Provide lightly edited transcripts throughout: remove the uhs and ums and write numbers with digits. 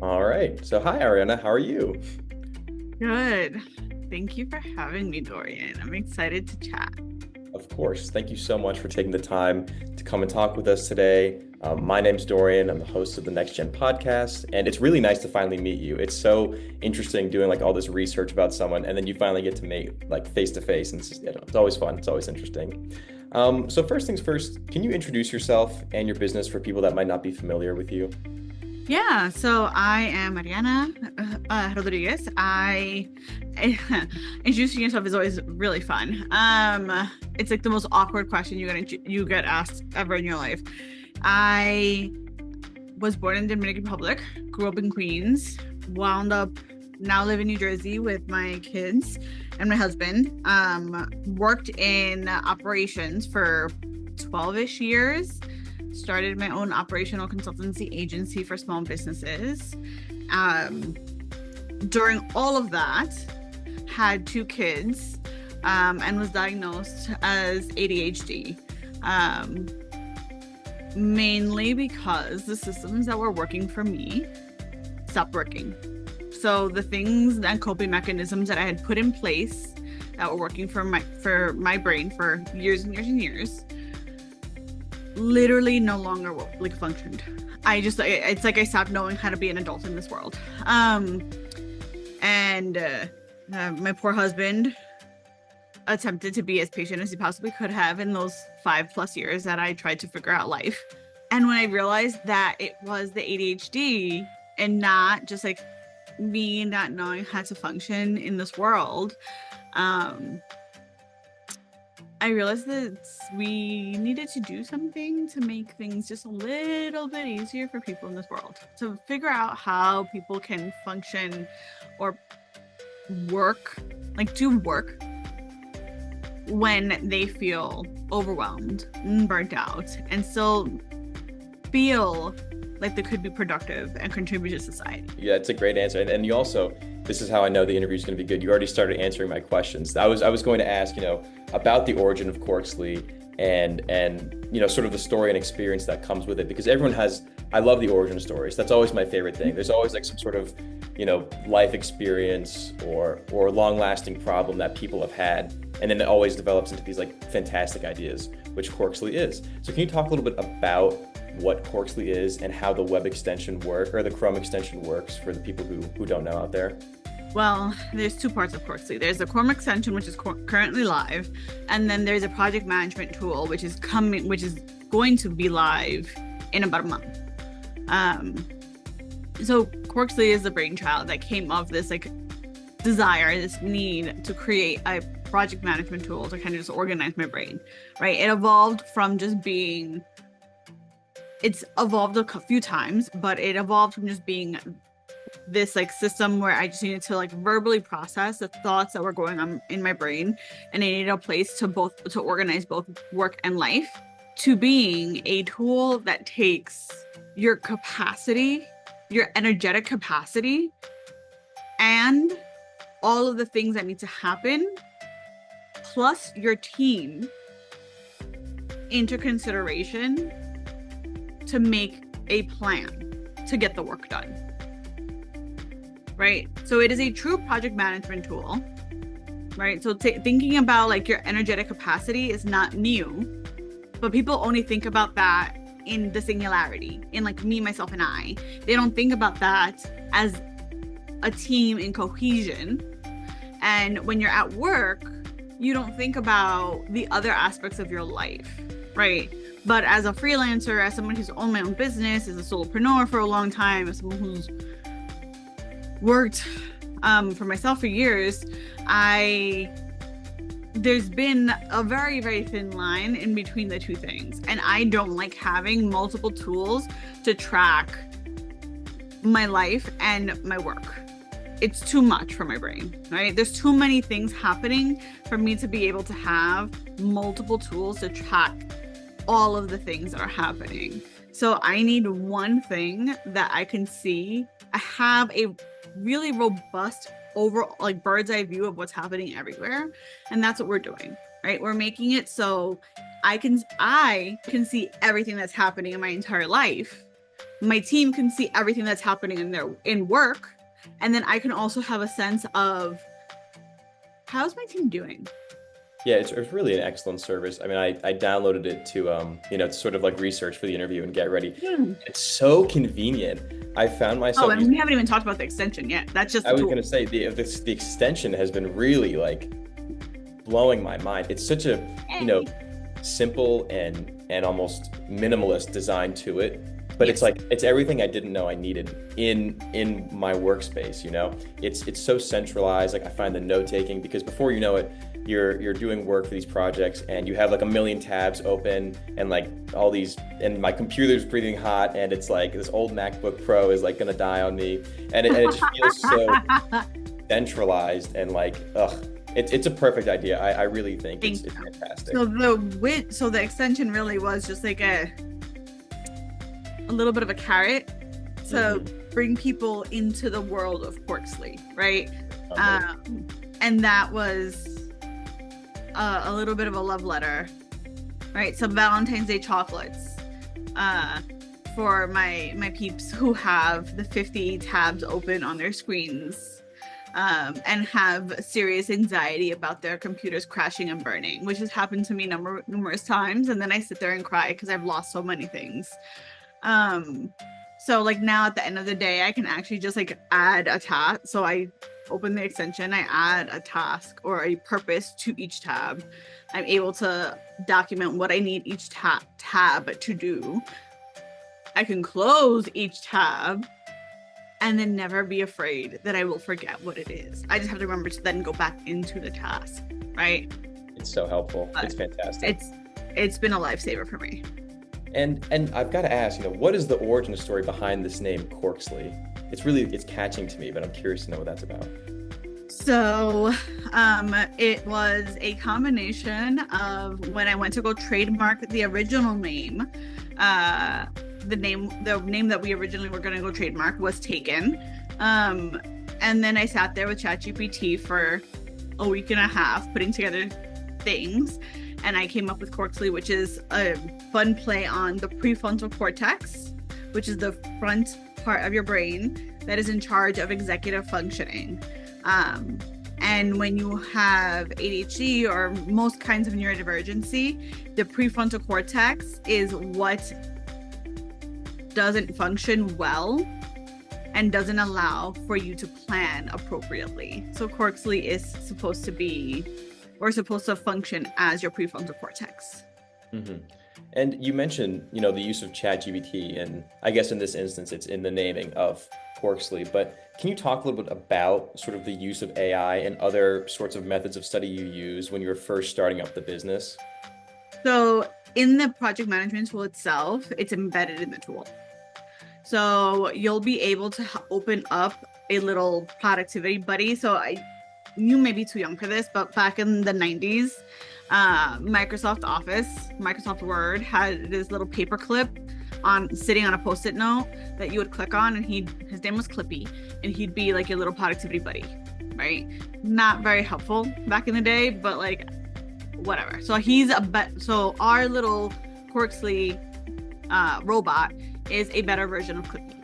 All right. So, hi, Ariana. How are you? Good. Thank you for having me, Dorian. I'm excited to chat. Of course. Thank you so much for taking the time to come and talk with us today. My name's Dorian. I'm the host of the Next Gen Podcast, and it's really nice to finally meet you. It's so interesting doing like all this research about someone, and then you finally get to meet like face to face, and it's always fun. It's always interesting. So, first things first, can you introduce yourself and your business for people that might not be familiar with you? Yeah, so I am Ariana Rodriguez. Introducing yourself is always really fun. It's like the most awkward question you get asked ever in your life. I was born in the Dominican Republic, grew up in Queens, wound up now live in New Jersey with my kids and my husband. Worked in operations for 12-ish years. Started my own operational consultancy agency for small businesses. During all of that, had 2 kids and was diagnosed as ADHD. Mainly because the systems that were working for me stopped working. So the things and coping mechanisms that I had put in place that were working for my brain for years and years and years literally no longer like functioned. It's like I stopped knowing how to be an adult in this world. My poor husband attempted to be as patient as he possibly could have in those 5+ years that I tried to figure out life. And when I realized that it was the ADHD and not just like me not knowing how to function in this world, I realized that we needed to do something to make things just a little bit easier for people in this world, to figure out how people can function or do work when they feel overwhelmed and burnt out and still feel like they could be productive and contribute to society. Yeah, it's a great answer. And you also, this is how I know the interview is going to be good. You already started answering my questions. I was going to ask, about the origin of CORXLY and sort of the story and experience that comes with it, because I love the origin stories. That's always my favorite thing. There's always like some sort of, life experience or long-lasting problem that people have had, and then it always develops into these like fantastic ideas, which CORXLY is. So can you talk a little bit about what CORXLY is and how the web extension the Chrome extension works for the people who don't know out there? Well, there's 2 parts of CORXLY. There's the Chrome extension, which is currently live, and then there's a project management tool, which is going to be live in about a month. So CORXLY is the brainchild that came of this like desire, this need to create a project management tool to kind of just organize my brain, right? It's evolved a few times, but it evolved from just being this like system where I just needed to like verbally process the thoughts that were going on in my brain, and I needed a place to organize both work and life, to being a tool that takes your capacity, your energetic capacity, and all of the things that need to happen, plus your team, into consideration to make a plan to get the work done. Right? So it is a true project management tool, right? So thinking about like your energetic capacity is not new, but people only think about that in the singularity, in like me, myself, and I. They don't think about that as a team in cohesion. And when you're at work, you don't think about the other aspects of your life, right? But as a freelancer, as someone who's owned my own business, as a solopreneur for a long time, as someone who's worked for myself for years, there's been a very, very thin line in between the 2 things. And I don't like having multiple tools to track my life and my work. It's too much for my brain, right? There's too many things happening for me to be able to have multiple tools to track all of the things that are happening. So I need one thing that I can see. I have a really robust overall like bird's eye view of what's happening everywhere, and that's what we're doing, right? We're making it so I can see everything that's happening in my entire life, my team can see everything that's happening in work, and then I can also have a sense of how's my team doing. Yeah, it's really an excellent service. I mean, I downloaded it to, to sort of like research for the interview and get ready. It's so convenient. I found myself. Oh, and we haven't even talked about the extension yet. That's just. I was going to say the extension has been really like blowing my mind. It's such a, simple and almost minimalist design to it. But yes. It's everything I didn't know I needed in my workspace. It's so centralized. Like I find the note taking, because before you know it, you're doing work for these projects and you have like a million tabs open and like all these, and my computer's breathing hot and it's like this old MacBook Pro is like gonna die on me, and it just feels so centralized and like it's a perfect idea. I really think it's fantastic. So the extension really was just like a little bit of a carrot to bring people into the world of CORXLY, right? Okay. And that was a little bit of a love letter, right? Some Valentine's Day chocolates for my peeps who have the 50 tabs open on their screens and have serious anxiety about their computers crashing and burning, which has happened to me numerous times. And then I sit there and cry because I've lost so many things. So like now at the end of the day, I can actually just like add a task. So I open the extension, I add a task or a purpose to each tab. I'm able to document what I need each tab to do. I can close each tab and then never be afraid that I will forget what it is. I just have to remember to then go back into the task, right? It's so helpful. But it's fantastic. It's been a lifesaver for me. And I've got to ask, what is the origin story behind this name CORXLY? It's catching to me, but I'm curious to know what that's about. So it was a combination of when I went to go trademark the original name, the name that we originally were going to go trademark was taken. And then I sat there with ChatGPT for a week and a half putting together things. And I came up with CORXLY, which is a fun play on the prefrontal cortex, which is the front part of your brain that is in charge of executive functioning. And when you have ADHD or most kinds of neurodivergency, the prefrontal cortex is what doesn't function well and doesn't allow for you to plan appropriately. So CORXLY is supposed to function as your prefrontal cortex. Mm-hmm. And you mentioned, the use of ChatGPT, and I guess in this instance, it's in the naming of CORXLY, but can you talk a little bit about sort of the use of AI and other sorts of methods of study you use when you were first starting up the business? So in the project management tool itself, it's embedded in the tool. So you'll be able to open up a little productivity buddy. So you may be too young for this, but back in the 90s, Microsoft Word had this little paper clip sitting on a Post-it note that you would click on, and his name was Clippy, and he'd be like your little productivity buddy, right? Not very helpful back in the day, but like whatever. So so our little CORXLY robot is a better version of Clippy.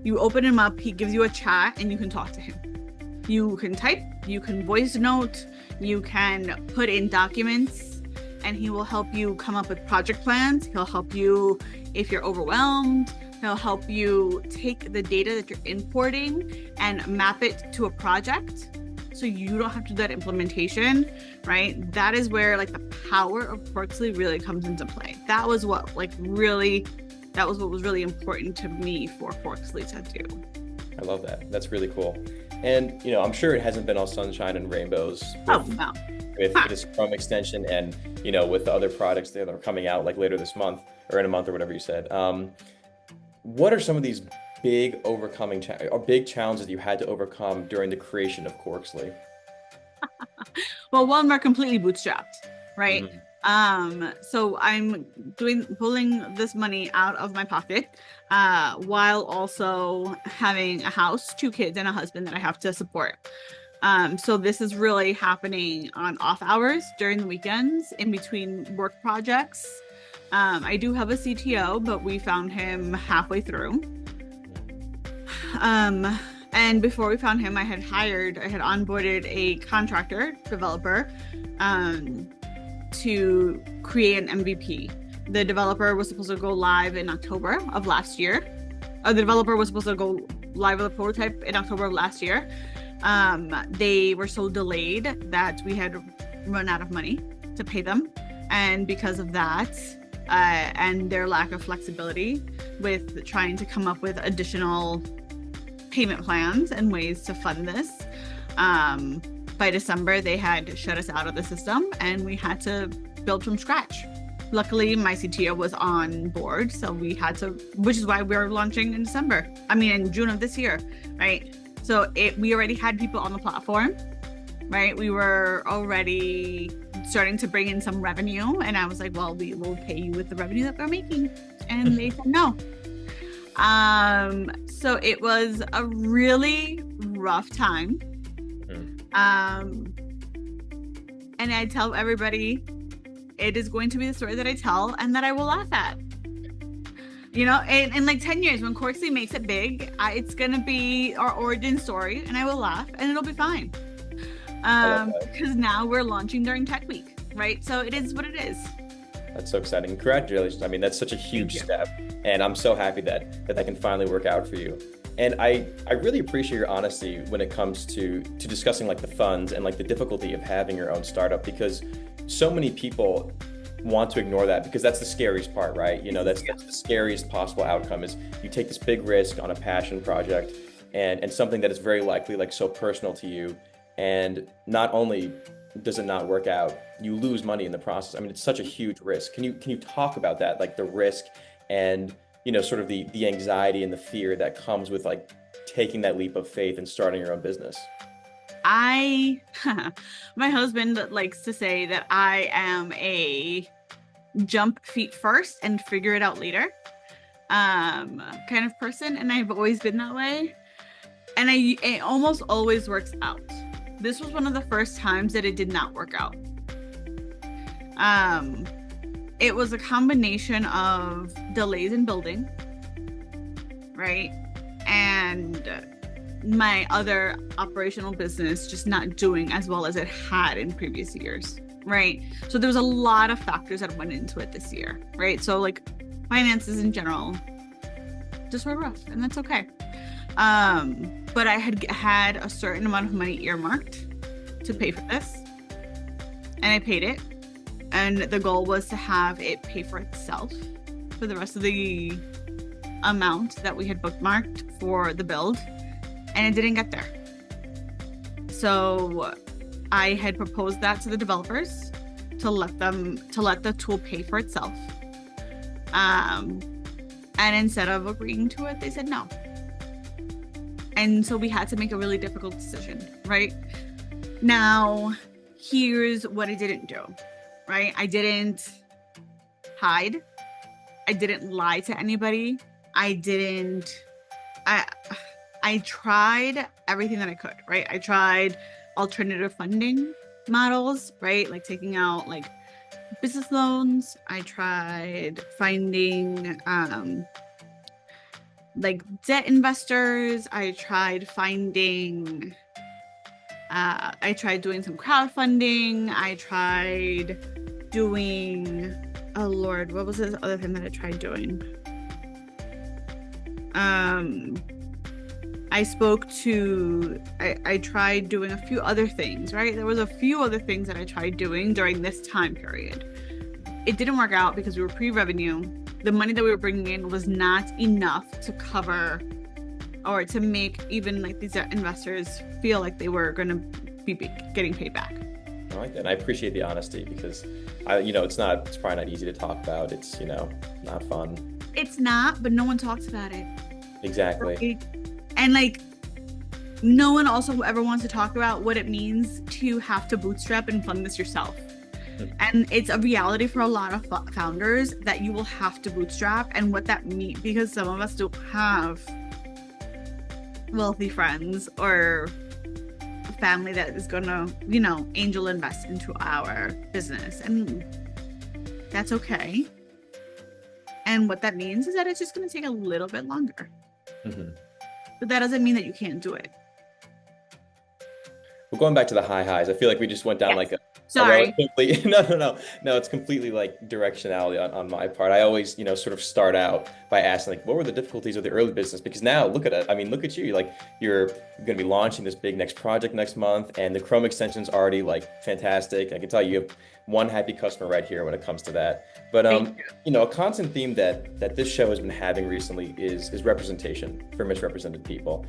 You open him up, he gives you a chat, and you can talk to him. You can type, you can voice note, you can put in documents, and he will help you come up with project plans. He'll help you if you're overwhelmed. He'll help you take the data that you're importing and map it to a project so you don't have to do that implementation, right? That is where like the power of CORXLY really comes into play. That was what was really important to me for CORXLY to do. I love that. That's really cool. And, I'm sure it hasn't been all sunshine and rainbows with this Chrome extension and, with the other products that are coming out like later this month or in a month or whatever you said. What are some of these big big challenges you had to overcome during the creation of CORXLY? Well, one, we're completely bootstrapped, right? Mm-hmm. So I'm pulling this money out of my pocket, while also having a house, 2 kids, and a husband that I have to support. So this is really happening on off hours during the weekends, in between work projects. I do have a CTO, but we found him halfway through. And before we found him, I had onboarded a contractor developer to create an MVP. The developer was supposed to go live in October of last year. The developer was supposed to go live with a prototype in October of last year. They were so delayed that we had run out of money to pay them. And because of that, and their lack of flexibility with trying to come up with additional payment plans and ways to fund this, by December, they had shut us out of the system and we had to build from scratch. Luckily, my CTO was on board, so we had to, which is why we're launching in in June of this year, right? So we already had people on the platform, right? We were already starting to bring in some revenue, and I was like, well, we will pay you with the revenue that we're making. And they said no. So it was a really rough time. And I tell everybody, it is going to be the story that I tell and that I will laugh at. You know, in like 10 years, when CORXLY makes it big, it's going to be our origin story, and I will laugh and it'll be fine. Because now we're launching during Tech Week, right? So it is what it is. That's so exciting. Congratulations. I mean, that's such a huge step. And I'm so happy that can finally work out for you. And I really appreciate your honesty when it comes to discussing like the funds and like the difficulty of having your own startup, because so many people want to ignore that because that's the scariest part, right? You know, that's the scariest possible outcome is you take this big risk on a passion project and something that is very likely like so personal to you. And not only does it not work out, you lose money in the process. I mean, it's such a huge risk. Can you talk about that, like the risk and, you know, sort of the anxiety and the fear that comes with like taking that leap of faith and starting your own business? My husband likes to say that I am a jump feet first and figure it out later kind of person, and I've always been that way, and it almost always works out. This was one of the first times that it did not work out. It was a combination of delays in building, right? And my other operational business just not doing as well as it had in previous years, right? So there was a lot of factors that went into it this year, right? So like finances in general just were rough, and that's okay. But I had a certain amount of money earmarked to pay for this, and I paid it. And the goal was to have it pay for itself for the rest of the amount that we had bookmarked for the build. And it didn't get there. So I had proposed that to the developers to let the tool pay for itself. And instead of agreeing to it, they said no. And so we had to make a really difficult decision, right? Now, here's what I didn't do, right? I didn't hide. I didn't lie to anybody. I tried everything that I could, right? I tried alternative funding models, right? Like taking out like business loans. I tried finding like debt investors. I tried doing some crowdfunding. I tried doing, oh Lord, what was this other thing that I tried doing? I tried doing a few other things, right? There was a few other things that I tried doing during this time period. It didn't work out because we were pre-revenue. The money that we were bringing in was not enough to cover or to make even like these investors feel like they were going to be getting paid back. I like that. And I appreciate the honesty because it's probably not easy to talk about. It's, not fun. It's not, but no one talks about it. Exactly. Right? And like, no one also ever wants to talk about what it means to have to bootstrap and fund this yourself. And it's a reality for a lot of founders that you will have to bootstrap and what that means, because some of us don't have wealthy friends or a family that is going to, angel invest into our business. And that's okay. And what that means is that it's just going to take a little bit longer. Mm-hmm. But that doesn't mean that you can't do it. Well, going back to the high highs, I feel like we just went down like a Sorry. No, it's completely like directionality on my part. I always, sort of start out by asking like, what were the difficulties of the early business? Because now look at it. I mean, look at you. Like you're going to be launching this big next project next month, and the Chrome extension's already like fantastic. I can tell you have one happy customer right here when it comes to that. But a constant theme that this show has been having recently is representation for misrepresented people.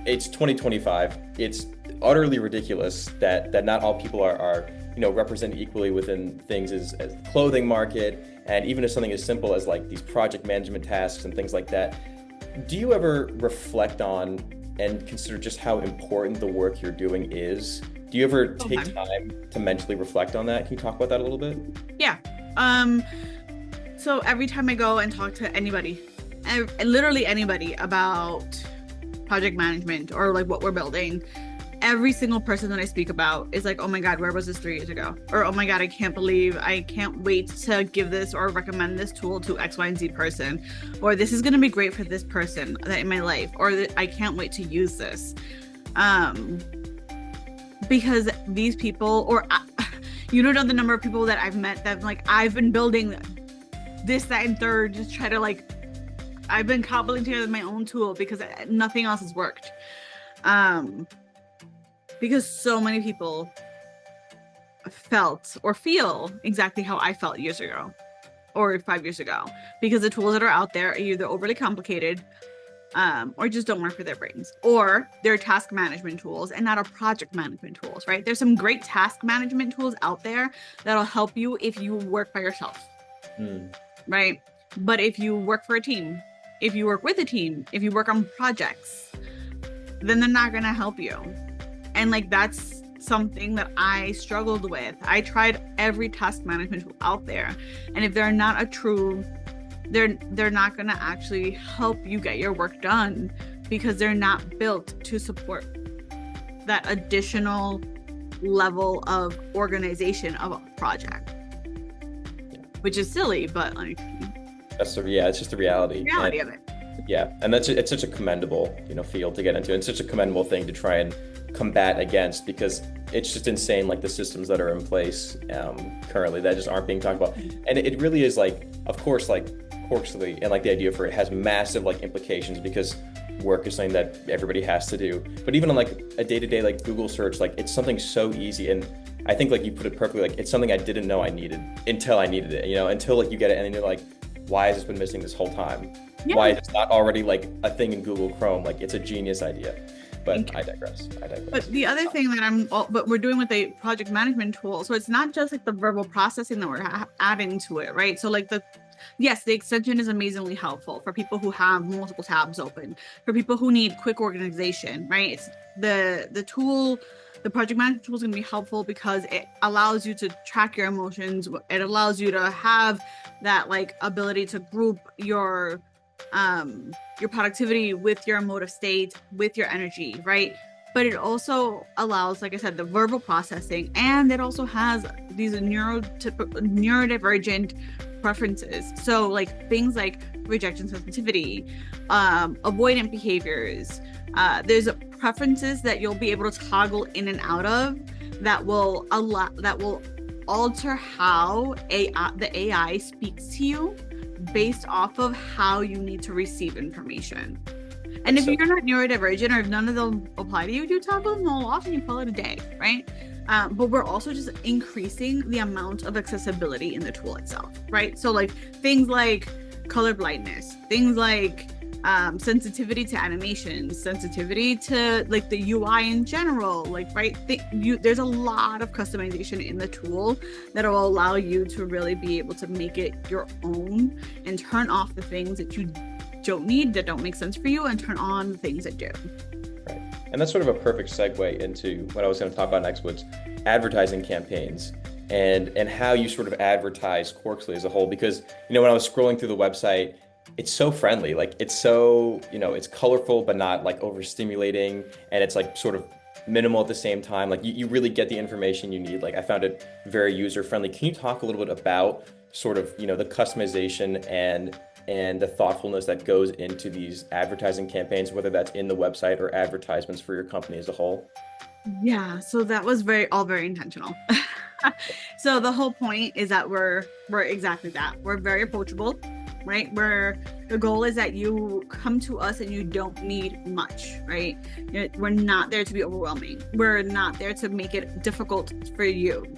It's 2025. It's utterly ridiculous that not all people are represented equally within things as the clothing market, and even as something as simple as like these project management tasks and things like that. Do you ever reflect on and consider just how important the work you're doing is? Do you ever take time to mentally reflect on that? Can you talk about that a little bit? Yeah. So every time I go and talk to anybody, literally anybody, about project management or like what we're building, every single person that I speak about is like, oh my God, where was this 3 years ago? Or, oh my God, I can't wait to give this or recommend this tool to X, Y, and Z person. Or this is going to be great for this person in my life. Or I can't wait to use this. Because these people, or you don't know the number of people that I've met that like, I've been building this, that, and third, just try to like, I've been cobbling together my own tool because nothing else has worked. Because so many people felt or feel exactly how I felt years ago or 5 years ago, because the tools that are out there are either overly complicated or just don't work for their brains, or they're task management tools and not a project management tools, right? There's some great task management tools out there that'll help you if you work by yourself, right? But if you work for a team, if you work with a team, if you work on projects, then they're not going to help you. And like, that's something that I struggled with. I tried every task management tool out there. And if they're not they're not going to actually help you get your work done, because they're not built to support that additional level of organization of a project, which is silly, but like, it's just the reality of it. Yeah, and it's such a commendable, field to get into, and such a commendable thing to try and combat against, because it's just insane, like the systems that are in place currently that just aren't being talked about. And it really is like, of course, like CORXLY and like the idea for it has massive like implications, because work is something that everybody has to do. But even on like a day-to-day like Google search, like it's something so easy, and I think like you put it perfectly, like it's something I didn't know I needed until I needed it, until like you get it and then you're like, why has this been missing this whole time? Yeah. Why is it not already like a thing in Google Chrome? Like it's a genius idea. But I digress. But the other thing that we're doing with a project management tool, so it's not just like the verbal processing that we're adding to it, right? So like the extension is amazingly helpful for people who have multiple tabs open, for people who need quick organization, right? It's the tool, the project management tool is going to be helpful because it allows you to track your emotions. It allows you to have that like ability to group your productivity with your emotive state, with your energy, right? But it also allows, like I said, the verbal processing, and it also has these neurodivergent preferences. So like things like rejection sensitivity, avoidant behaviors. There's preferences that you'll be able to toggle in and out of that will alter how the AI speaks to you based off of how you need to receive information. And if you're not neurodivergent, or if none of them apply to you, you toggle them all off and you call it a day, right? But we're also just increasing the amount of accessibility in the tool itself, right? So like things like color blindness, things like sensitivity to animations, sensitivity to like the UI in general, like, right? There's a lot of customization in the tool that will allow you to really be able to make it your own and turn off the things that you don't need, that don't make sense for you, and turn on the things that do. Right. And that's sort of a perfect segue into what I was going to talk about next, was advertising campaigns and how you sort of advertise CORXLY as a whole. Because, when I was scrolling through the website, it's so friendly, like it's so, it's colorful, but not like overstimulating. And it's like sort of minimal at the same time. Like you really get the information you need. Like I found it very user friendly. Can you talk a little bit about sort of, the customization and the thoughtfulness that goes into these advertising campaigns, whether that's in the website or advertisements for your company as a whole? Yeah, so that was all very intentional. So the whole point is that we're exactly that. We're very approachable, right? The goal is that you come to us and you don't need much, right? We're not there to be overwhelming. We're not there to make it difficult for you.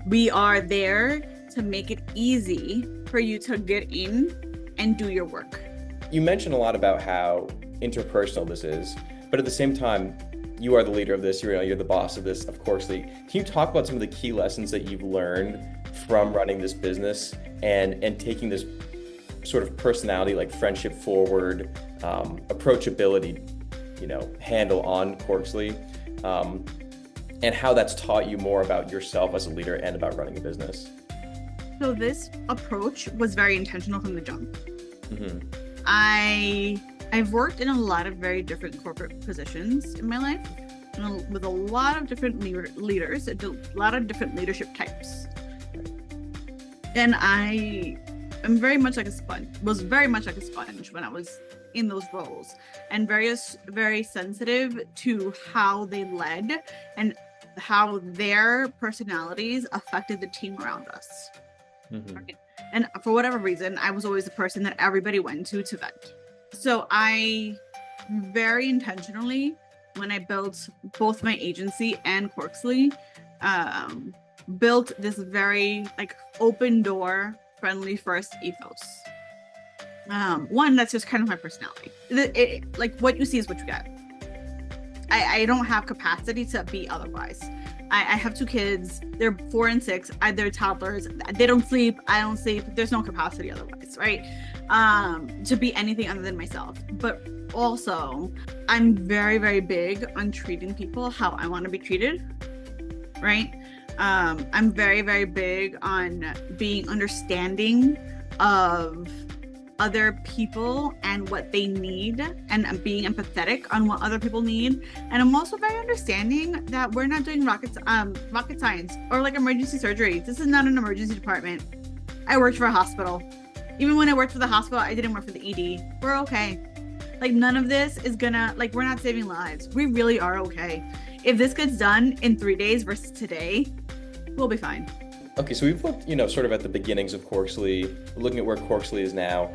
We are there to make it easy for you to get in and do your work. You mentioned a lot about how interpersonal this is, but at the same time, you are the leader of this, you're the boss of this, of CORXLY. Can you talk about some of the key lessons that you've learned from running this business and taking this sort of personality, like friendship forward, approachability, handle on CORXLY, and how that's taught you more about yourself as a leader and about running a business? So this approach was very intentional from the jump. Mm-hmm. I've worked in a lot of very different corporate positions in my life, with a lot of different leaders, a lot of different leadership types. And I am very much like a sponge when I was in those roles, and very sensitive to how they led and how their personalities affected the team around us. Mm-hmm. Right? And for whatever reason, I was always the person that everybody went to vent. So I very intentionally, when I built both my agency and CORXLY, built this very open door, friendly first ethos. One, that's just kind of my personality. What you see is what you get. I don't have capacity to be otherwise. I have 2 kids. They're 4 and 6. They're toddlers. They don't sleep. I don't sleep. There's no capacity otherwise, right? To be anything other than myself. But also, I'm very, very big on treating people how I want to be treated, right? I'm very, very big on being understanding of other people and what they need, and being empathetic on what other people need. And I'm also very understanding that we're not doing rocket science or emergency surgery. This is not an emergency department. I worked for a hospital. Even when I worked for the hospital, I didn't work for the ED. We're okay. None of this is gonna, we're not saving lives. We really are okay. If this gets done in 3 days versus today, we'll be fine. Okay, so we've looked, sort of at the beginnings of CORXLY, looking at where CORXLY is now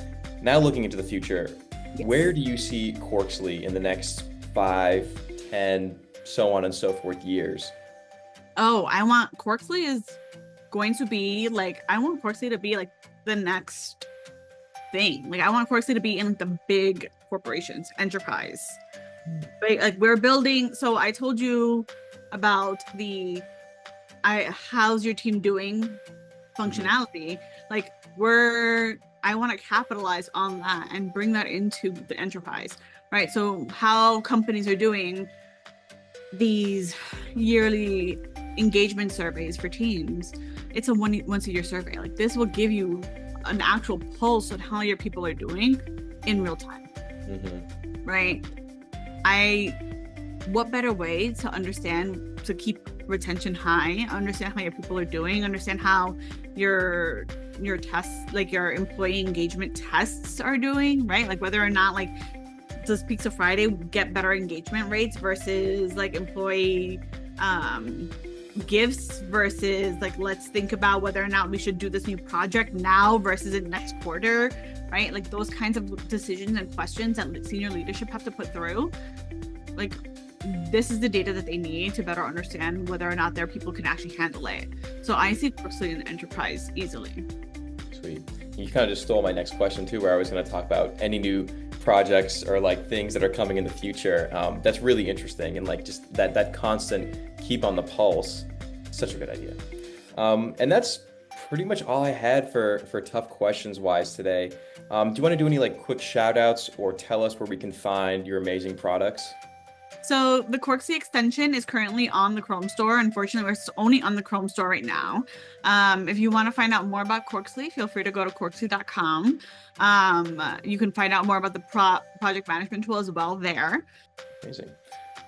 looking into the future. Yes. Where do you see CORXLY in the next 5, 10, so on and so forth years? Oh, I want CORXLY is going to be I want CORXLY to be the next thing. I want CORXLY to be in the big corporations, enterprise. Right? We're building. So I told you about how's your team doing functionality. I want to capitalize on that and bring that into the enterprise, right? So how companies are doing these yearly engagement surveys for teams, it's a once a year survey. This will give you an actual pulse on how your people are doing in real time, right? What better way to understand, to keep retention high, understand how your people are doing, understand how your tests, your employee engagement tests are doing, right? Whether or not does Pizza Friday get better engagement rates versus employee gifts versus let's think about whether or not we should do this new project now versus in next quarter, right? Those kinds of decisions and questions that senior leadership have to put through. This is the data that they need to better understand whether or not their people can actually handle it. So I see CORXLY in the enterprise easily. Sweet. You kind of just stole my next question too, where I was going to talk about any new projects or things that are coming in the future. That's really interesting, and just that constant keep on the pulse. Such a good idea. And that's pretty much all I had for tough questions wise today. Do you want to do any quick shout outs or tell us where we can find your amazing products? So the CORXLY extension is currently on the Chrome store. Unfortunately, we're only on the Chrome store right now. If you want to find out more about CORXLY, feel free to go to CORXLY.com. You can find out more about the project management tool as well there. Amazing.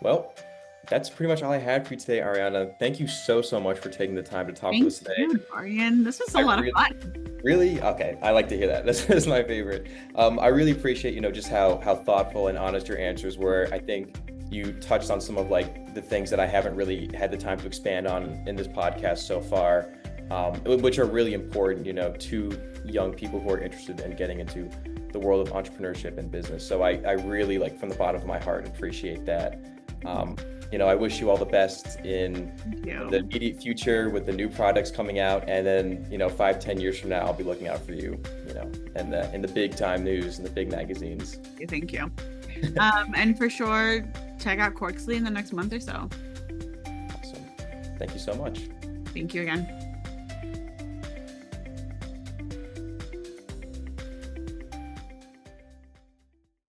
Well, that's pretty much all I had for you today, Ariana. Thank you so much for taking the time to talk with us today. Thank you, Arian. This was a lot of fun. Really? Okay. I like to hear that. That's my favorite. I really appreciate, just how thoughtful and honest your answers were. I think you touched on some of like the things that I haven't really had the time to expand on in this podcast so far, which are really important, to young people who are interested in getting into the world of entrepreneurship and business. So I really, like, from the bottom of my heart, appreciate that. I wish you all the best in the immediate future with the new products coming out. And then, 5-10 years from now, I'll be looking out for you, in the big time news and the big magazines. Thank you. And for sure, check out CORXLY in the next month or so. Awesome. Thank you so much. Thank you again.